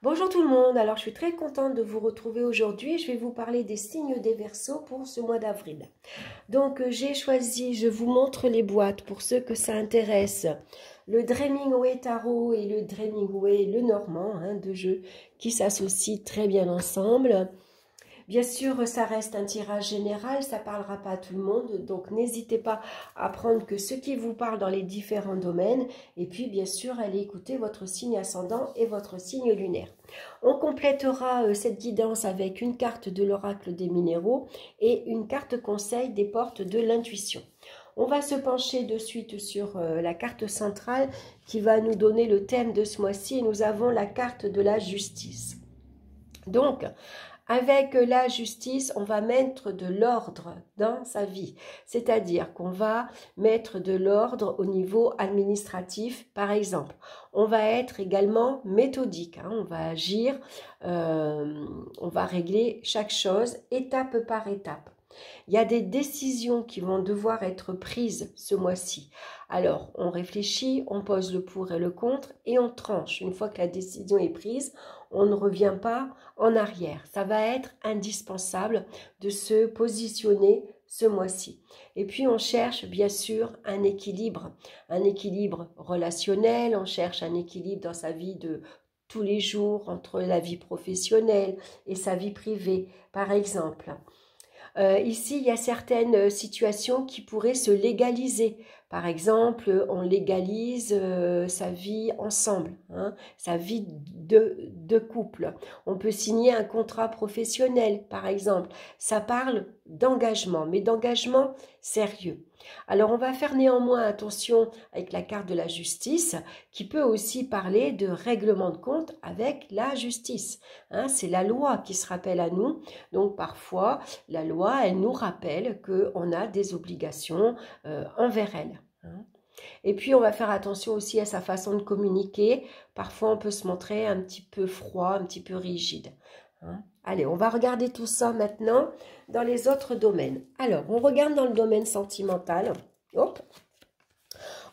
Bonjour tout le monde, alors je suis très contente de vous retrouver aujourd'hui. Je vais vous parler des signes des Verseaux pour ce mois d'avril. Donc j'ai choisi, je vous montre les boîtes pour ceux que ça intéresse. Le Dreaming Tarot et le Dreaming le Normand, deux jeux qui s'associent très bien ensemble. Bien sûr, ça reste un tirage général, ça ne parlera pas à tout le monde, donc n'hésitez pas à prendre que ce qui vous parle dans les différents domaines, et puis bien sûr, allez écouter votre signe ascendant et votre signe lunaire. On complétera cette guidance avec une carte de l'oracle des minéraux et une carte conseil des portes de l'intuition. On va se pencher de suite sur la carte centrale qui va nous donner le thème de ce mois-ci, et nous avons la carte de la justice. Donc, avec la justice, on va mettre de l'ordre dans sa vie. C'est-à-dire qu'on va mettre de l'ordre au niveau administratif, par exemple. On va être également méthodique. On va agir, on va régler chaque chose étape par étape. Il y a des décisions qui vont devoir être prises ce mois-ci. Alors, on réfléchit, on pose le pour et le contre et on tranche. Une fois que la décision est prise, on ne revient pas en arrière. Ça va être indispensable de se positionner ce mois-ci. Et puis, on cherche bien sûr un équilibre relationnel, on cherche un équilibre dans sa vie de tous les jours entre la vie professionnelle et sa vie privée, par exemple. Ici, il y a certaines situations qui pourraient se légaliser. Par exemple, on légalise sa vie ensemble, sa vie de couple. On peut signer un contrat professionnel, par exemple. Ça parle d'engagement, mais d'engagement sérieux. Alors, on va faire néanmoins attention avec la carte de la justice, qui peut aussi parler de règlement de compte avec la justice. C'est la loi qui se rappelle à nous. Donc, parfois, la loi, elle nous rappelle qu'on a des obligations envers elle. Et puis, on va faire attention aussi à sa façon de communiquer. Parfois, on peut se montrer un petit peu froid, un petit peu rigide. Allez, on va regarder tout ça maintenant dans les autres domaines. Alors, on regarde dans le domaine sentimental. Hop.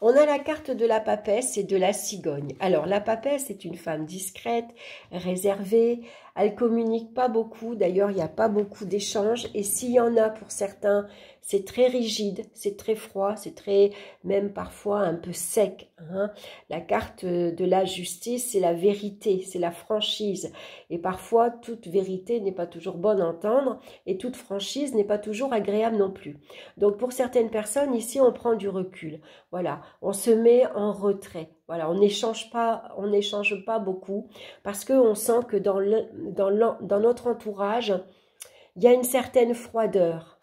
On a la carte de la papesse et de la cigogne. Alors, la papesse est une femme discrète, réservée. Elle communique pas beaucoup. D'ailleurs, il n'y a pas beaucoup d'échanges. Et s'il y en a pour certains, c'est très rigide, c'est très froid, c'est très, même parfois un peu sec. La carte de la justice, c'est la vérité, c'est la franchise. Et parfois, toute vérité n'est pas toujours bonne à entendre et toute franchise n'est pas toujours agréable non plus. Donc, pour certaines personnes, ici, on prend du recul. Voilà, on se met en retrait. Voilà, on n'échange pas beaucoup parce qu'on sent que dans notre entourage, il y a une certaine froideur.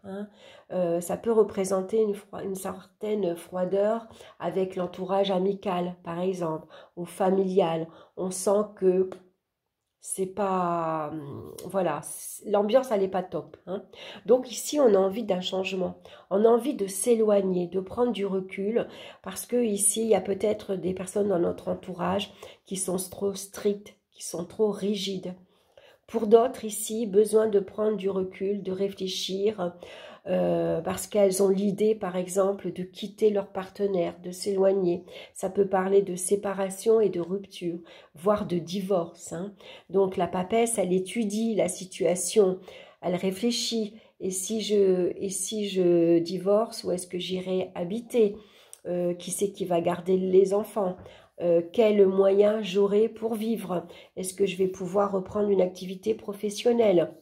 Ça peut représenter une certaine froideur avec l'entourage amical, par exemple, ou familial. On sent que c'est pas, voilà, l'ambiance elle n'est pas top. Donc ici on a envie d'un changement, on a envie de s'éloigner, de prendre du recul, parce que ici il y a peut-être des personnes dans notre entourage qui sont trop strictes, qui sont trop rigides. Pour d'autres ici, besoin de prendre du recul, de réfléchir, parce qu'elles ont l'idée, par exemple, de quitter leur partenaire, de s'éloigner. Ça peut parler de séparation et de rupture, voire de divorce. Donc la papesse, elle étudie la situation, elle réfléchit. Et si je divorce, où est-ce que j'irai habiter? Qui c'est qui va garder les enfants? Quels moyens j'aurai pour vivre? Est-ce que je vais pouvoir reprendre une activité professionnelle?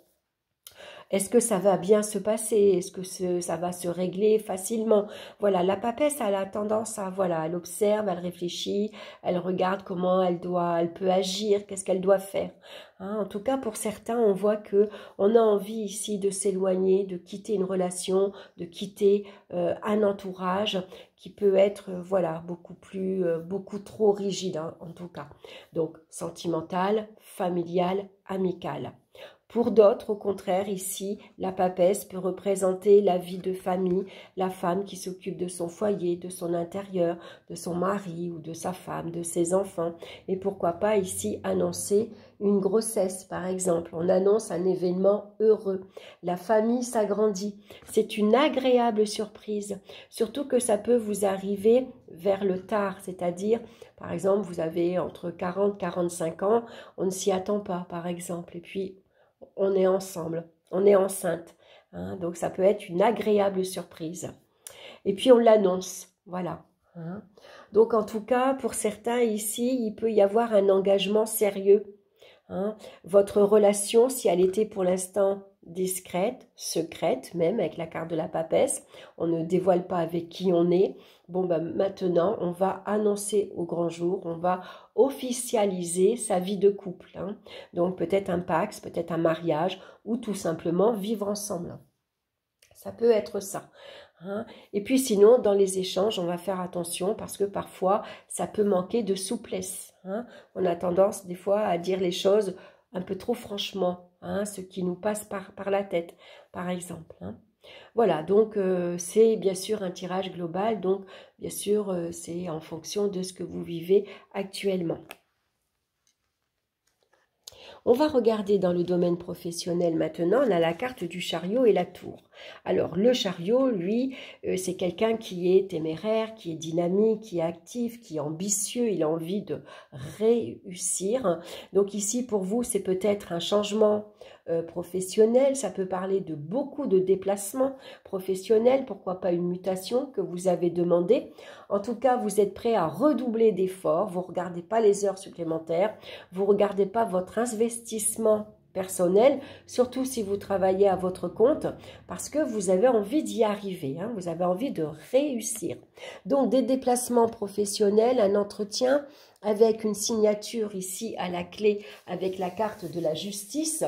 Est-ce que ça va bien se passer? Est-ce que ça va se régler facilement? Voilà, la papesse, elle a tendance à, voilà, elle observe, elle réfléchit, elle regarde comment elle peut agir, qu'est-ce qu'elle doit faire. En tout cas, pour certains, on voit que on a envie ici de s'éloigner, de quitter une relation, de quitter un entourage qui peut être, voilà, beaucoup trop rigide, en tout cas. Donc, sentimental, familial, amical. Pour d'autres, au contraire, ici, la papesse peut représenter la vie de famille, la femme qui s'occupe de son foyer, de son intérieur, de son mari ou de sa femme, de ses enfants. Et pourquoi pas ici annoncer une grossesse, par exemple. On annonce un événement heureux. La famille s'agrandit. C'est une agréable surprise. Surtout que ça peut vous arriver vers le tard, c'est-à-dire, par exemple, vous avez entre 40 et 45 ans, on ne s'y attend pas, par exemple. Et puis, on est ensemble, on est enceinte. Hein, donc, ça peut être une agréable surprise. Et puis, on l'annonce. Voilà. Hein. Donc, en tout cas, pour certains ici, il peut y avoir un engagement sérieux. Hein. Votre relation, si elle était pour l'instant discrète, secrète même, avec la carte de la papesse, on ne dévoile pas avec qui on est. Bon, ben, maintenant, on va annoncer au grand jour, on va officialiser sa vie de couple. Hein. Donc, peut-être un pax, peut-être un mariage, ou tout simplement vivre ensemble. Ça peut être ça. Hein. Et puis sinon, dans les échanges, on va faire attention parce que parfois, ça peut manquer de souplesse. Hein. On a tendance des fois à dire les choses un peu trop franchement, hein, ce qui nous passe par la tête, par exemple. Hein. Voilà, donc c'est bien sûr un tirage global, donc bien sûr c'est en fonction de ce que vous vivez actuellement. On va regarder dans le domaine professionnel maintenant, on a la carte du chariot et la tour. Alors le chariot, lui, c'est quelqu'un qui est téméraire, qui est dynamique, qui est actif, qui est ambitieux, il a envie de réussir. Donc ici pour vous, c'est peut-être un changement professionnel, ça peut parler de beaucoup de déplacements professionnels, pourquoi pas une mutation que vous avez demandé. En tout cas, vous êtes prêt à redoubler d'efforts, vous ne regardez pas les heures supplémentaires, vous ne regardez pas votre investissement personnel, surtout si vous travaillez à votre compte, parce que vous avez envie d'y arriver, hein, vous avez envie de réussir. Donc, des déplacements professionnels, un entretien avec une signature ici à la clé, avec la carte de la justice.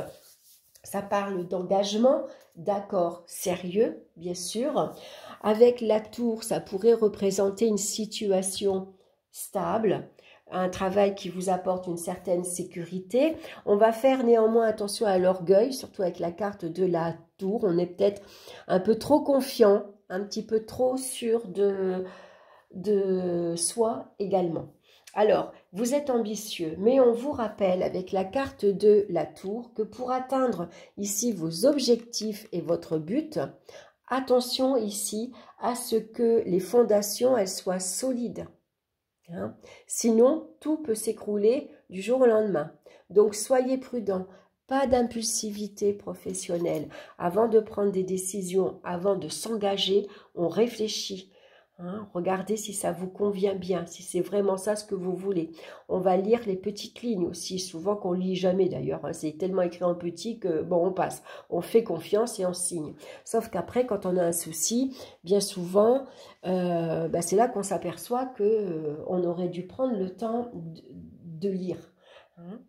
Ça parle d'engagement, d'accord sérieux, bien sûr. Avec la tour, ça pourrait représenter une situation stable, un travail qui vous apporte une certaine sécurité. On va faire néanmoins attention à l'orgueil, surtout avec la carte de la tour. On est peut-être un peu trop confiant, un petit peu trop sûr de soi également. Alors, vous êtes ambitieux, mais on vous rappelle avec la carte de la tour que pour atteindre ici vos objectifs et votre but, attention ici à ce que les fondations elles soient solides. Hein. Sinon, tout peut s'écrouler du jour au lendemain. Donc, soyez prudents. Pas d'impulsivité professionnelle. Avant de prendre des décisions, avant de s'engager, on réfléchit. Hein, regardez si ça vous convient bien, si c'est vraiment ça ce que vous voulez. On va lire les petites lignes aussi, souvent qu'on ne lit jamais d'ailleurs. Hein, c'est tellement écrit en petit que bon, on passe. On fait confiance et on signe. Sauf qu'après, quand on a un souci, bien souvent, c'est là qu'on s'aperçoit qu'on aurait dû prendre le temps de lire. Hein.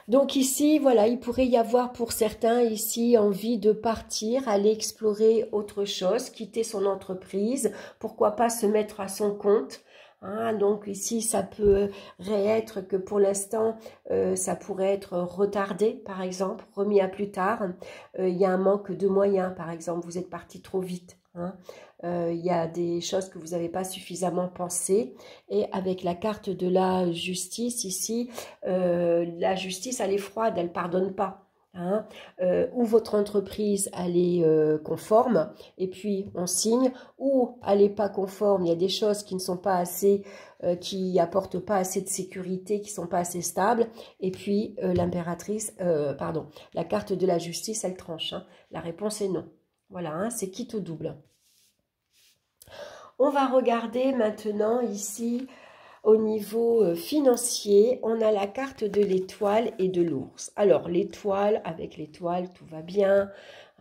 Donc ici, voilà, il pourrait y avoir pour certains ici envie de partir, aller explorer autre chose, quitter son entreprise, pourquoi pas se mettre à son compte. Hein, donc ici, ça peut être que pour l'instant, ça pourrait être retardé, par exemple, remis à plus tard. Il y a un manque de moyens, par exemple, vous êtes parti trop vite. Hein. Il y a des choses que vous n'avez pas suffisamment pensées. Et avec la carte de la justice ici, la justice, elle est froide, elle ne pardonne pas. Hein, ou votre entreprise elle est conforme et puis on signe, ou elle n'est pas conforme, il y a des choses qui ne sont pas assez, qui apportent pas assez de sécurité, qui ne sont pas assez stables, et puis l'impératrice, la carte de la justice, elle tranche. Hein. La réponse est non. Voilà, hein, c'est quitte au double. On va regarder maintenant ici au niveau financier, on a la carte de l'étoile et de l'ours. Alors l'étoile, avec l'étoile, tout va bien.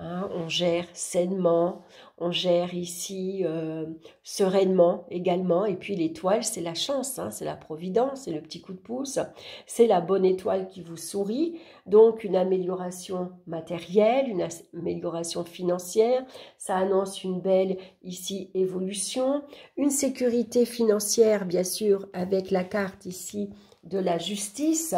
Hein, on gère sainement, on gère ici sereinement également. Et puis l'étoile, c'est la chance, hein, c'est la providence, c'est le petit coup de pouce. C'est la bonne étoile qui vous sourit. Donc une amélioration matérielle, une amélioration financière. Ça annonce une belle ici évolution. Une sécurité financière, bien sûr, avec la carte ici de la justice.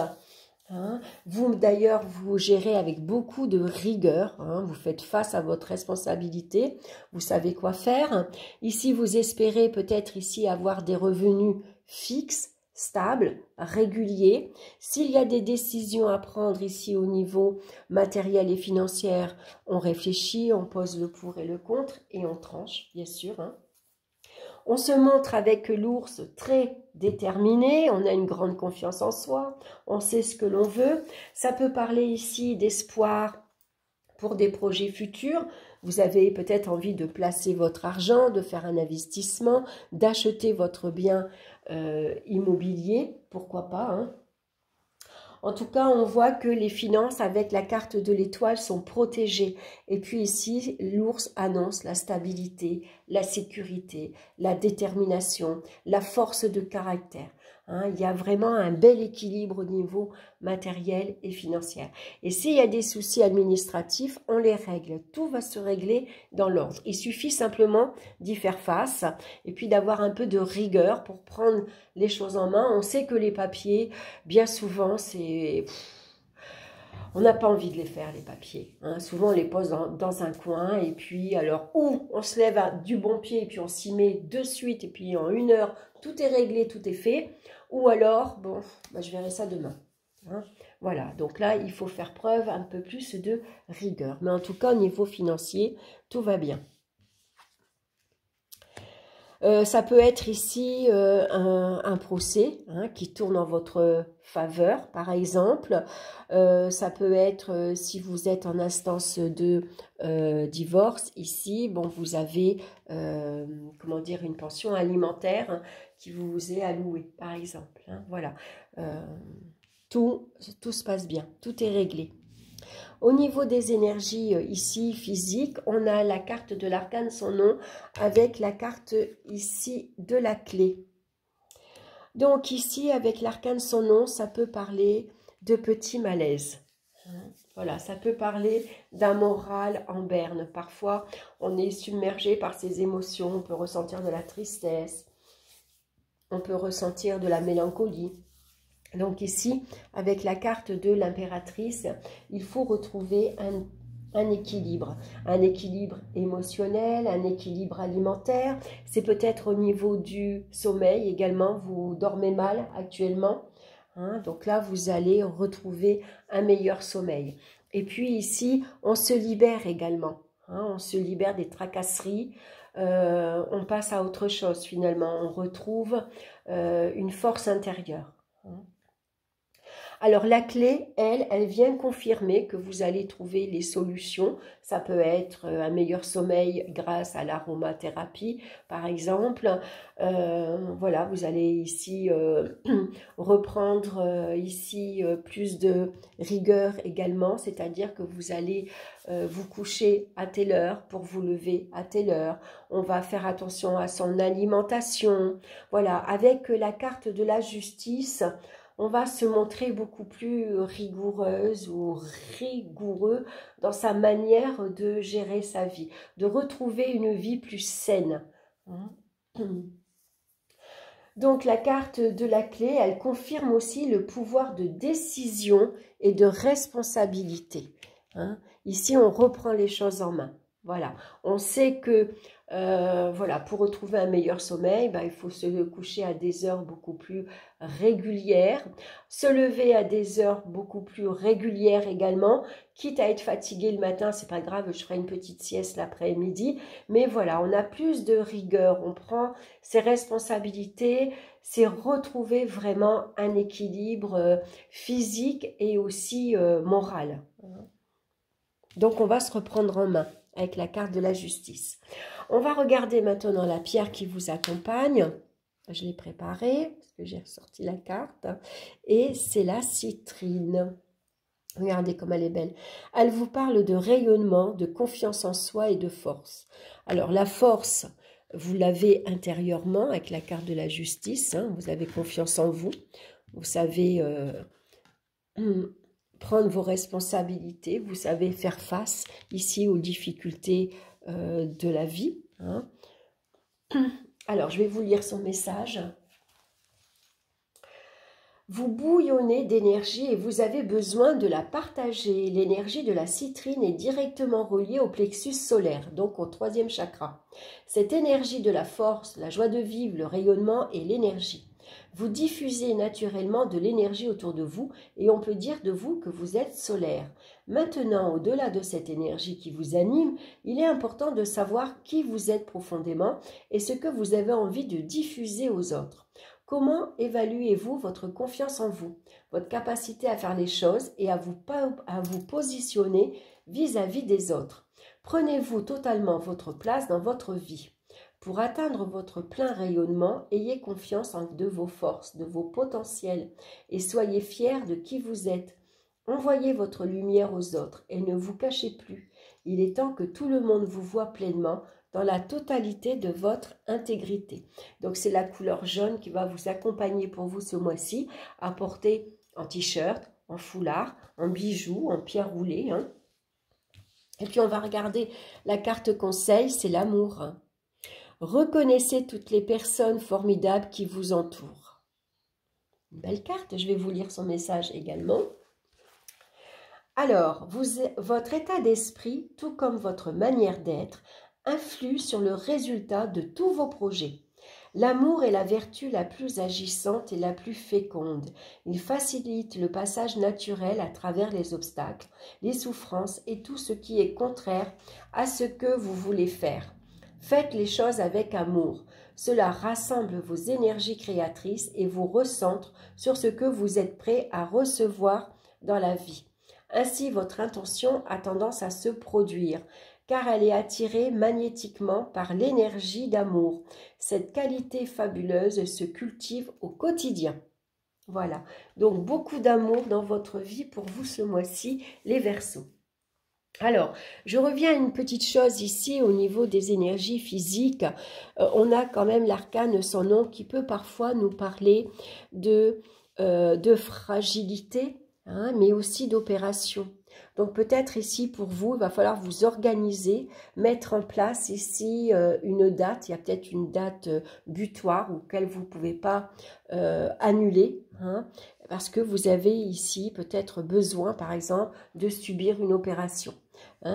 Hein. Vous, d'ailleurs, vous gérez avec beaucoup de rigueur, hein. Vous faites face à votre responsabilité, vous savez quoi faire. Ici, vous espérez peut-être ici avoir des revenus fixes, stables, réguliers. S'il y a des décisions à prendre ici au niveau matériel et financier, on réfléchit, on pose le pour et le contre et on tranche, bien sûr, hein. On se montre avec l'ours très déterminé, on a une grande confiance en soi, on sait ce que l'on veut. Ça peut parler ici d'espoir pour des projets futurs. Vous avez peut-être envie de placer votre argent, de faire un investissement, d'acheter votre bien immobilier, pourquoi pas, hein. En tout cas, on voit que les finances avec la carte de l'étoile sont protégées. Et puis ici, l'ours annonce la stabilité, la sécurité, la détermination, la force de caractère. Hein, il y a vraiment un bel équilibre au niveau matériel et financier. Et s'il y a des soucis administratifs, on les règle. Tout va se régler dans l'ordre. Il suffit simplement d'y faire face et puis d'avoir un peu de rigueur pour prendre les choses en main. On sait que les papiers, bien souvent, on n'a pas envie de les faire, les papiers. Hein. Souvent, on les pose dans un coin et puis, alors, ou on se lève du bon pied et puis on s'y met de suite et puis en 1 heure, tout est réglé, tout est fait. Ou alors, bon, bah, je verrai ça demain. Hein. Voilà, donc là, il faut faire preuve un peu plus de rigueur. Mais en tout cas, au niveau financier, tout va bien. Ça peut être ici un procès hein, qui tourne en votre faveur, par exemple. Ça peut être, si vous êtes en instance de divorce, ici, bon, vous avez, comment dire, une pension alimentaire hein, qui vous est allouée, par exemple. Hein, voilà. Tout se passe bien, tout est réglé. Au niveau des énergies ici physiques, on a la carte de l'arcane son nom avec la carte ici de la clé. Donc ici avec l'arcane son nom, ça peut parler de petits malaises. Voilà, ça peut parler d'un moral en berne. Parfois, on est submergé par ses émotions, on peut ressentir de la tristesse, on peut ressentir de la mélancolie. Donc ici, avec la carte de l'impératrice, il faut retrouver un équilibre émotionnel, un équilibre alimentaire. C'est peut-être au niveau du sommeil également, vous dormez mal actuellement. Hein, donc là, vous allez retrouver un meilleur sommeil. Et puis ici, on se libère également. Hein, on se libère des tracasseries. On passe à autre chose finalement. On retrouve une force intérieure. Hein. Alors la clé, elle vient confirmer que vous allez trouver les solutions. Ça peut être un meilleur sommeil grâce à l'aromathérapie, par exemple. Voilà, vous allez ici reprendre ici plus de rigueur également, c'est-à-dire que vous allez vous coucher à telle heure pour vous lever à telle heure. On va faire attention à son alimentation. Voilà, avec la carte de la justice, on va se montrer beaucoup plus rigoureuse ou rigoureux dans sa manière de gérer sa vie, de retrouver une vie plus saine. Donc la carte de la clé, elle confirme aussi le pouvoir de décision et de responsabilité. Hein. Ici, on reprend les choses en main. Voilà, on sait que voilà, pour retrouver un meilleur sommeil, ben, il faut se coucher à des heures beaucoup plus régulières, se lever à des heures beaucoup plus régulières également, quitte à être fatigué le matin, c'est pas grave, je ferai une petite sieste l'après-midi, mais voilà, on a plus de rigueur, on prend ses responsabilités, c'est retrouver vraiment un équilibre physique et aussi moral. Donc on va se reprendre en main avec la carte de la justice. On va regarder maintenant la pierre qui vous accompagne. Je l'ai préparée parce que j'ai ressorti la carte. Et c'est la citrine. Regardez comme elle est belle. Elle vous parle de rayonnement, de confiance en soi et de force. Alors la force, vous l'avez intérieurement avec la carte de la justice. Hein, vous avez confiance en vous. Vous savez prendre vos responsabilités. Vous savez faire face ici aux difficultés de la vie. Hein. Alors, je vais vous lire son message. Vous bouillonnez d'énergie et vous avez besoin de la partager. L'énergie de la citrine est directement reliée au plexus solaire, donc au 3e chakra. Cette énergie de la force, la joie de vivre, le rayonnement et l'énergie. Vous diffusez naturellement de l'énergie autour de vous et on peut dire de vous que vous êtes solaire. Maintenant, au-delà de cette énergie qui vous anime, il est important de savoir qui vous êtes profondément et ce que vous avez envie de diffuser aux autres. Comment évaluez-vous votre confiance en vous, votre capacité à faire les choses et à vous positionner vis-à-vis des autres? Prenez-vous totalement votre place dans votre vie. Pour atteindre votre plein rayonnement, ayez confiance en vos forces, de vos potentiels et soyez fiers de qui vous êtes. Envoyez votre lumière aux autres et ne vous cachez plus. Il est temps que tout le monde vous voie pleinement dans la totalité de votre intégrité. Donc c'est la couleur jaune qui va vous accompagner pour vous ce mois-ci, à porter en t-shirt, en foulard, en bijoux, en pierre roulée. Et puis on va regarder la carte conseil, c'est l'amour. Reconnaissez toutes les personnes formidables qui vous entourent. Une belle carte, je vais vous lire son message également. Alors, votre état d'esprit, tout comme votre manière d'être, influe sur le résultat de tous vos projets. L'amour est la vertu la plus agissante et la plus féconde. Il facilite le passage naturel à travers les obstacles, les souffrances et tout ce qui est contraire à ce que vous voulez faire. Faites les choses avec amour. Cela rassemble vos énergies créatrices et vous recentre sur ce que vous êtes prêt à recevoir dans la vie. Ainsi, votre intention a tendance à se produire, car elle est attirée magnétiquement par l'énergie d'amour. Cette qualité fabuleuse se cultive au quotidien. Voilà, donc beaucoup d'amour dans votre vie pour vous ce mois-ci, les Verseaux. Alors, je reviens à une petite chose ici au niveau des énergies physiques. On a quand même l'arcane sans nom qui peut parfois nous parler de fragilité, mais aussi d'opération. Donc peut-être ici pour vous, il va falloir vous organiser, mettre en place ici une date. Il y a peut-être une date butoir auquel vous ne pouvez pas annuler, parce que vous avez ici peut-être besoin, par exemple, de subir une opération.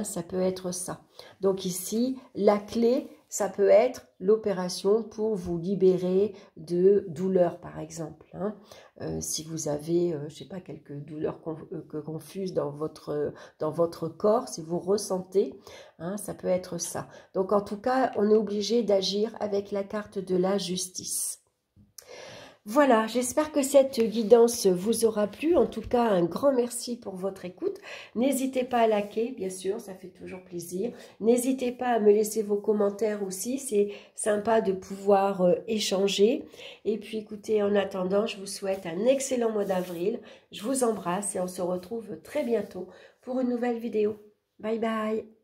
Ça peut être ça. Donc ici, la clé, ça peut être l'opération pour vous libérer de douleurs, par exemple. Si vous avez, je ne sais pas, quelques douleurs confuses dans votre corps, si vous ressentez, ça peut être ça. Donc en tout cas, on est obligé d'agir avec la carte de la justice. Voilà, j'espère que cette guidance vous aura plu. En tout cas, un grand merci pour votre écoute. N'hésitez pas à liker, bien sûr, ça fait toujours plaisir. N'hésitez pas à me laisser vos commentaires aussi, c'est sympa de pouvoir échanger. Et puis écoutez, en attendant, je vous souhaite un excellent mois d'avril. Je vous embrasse et on se retrouve très bientôt pour une nouvelle vidéo. Bye bye.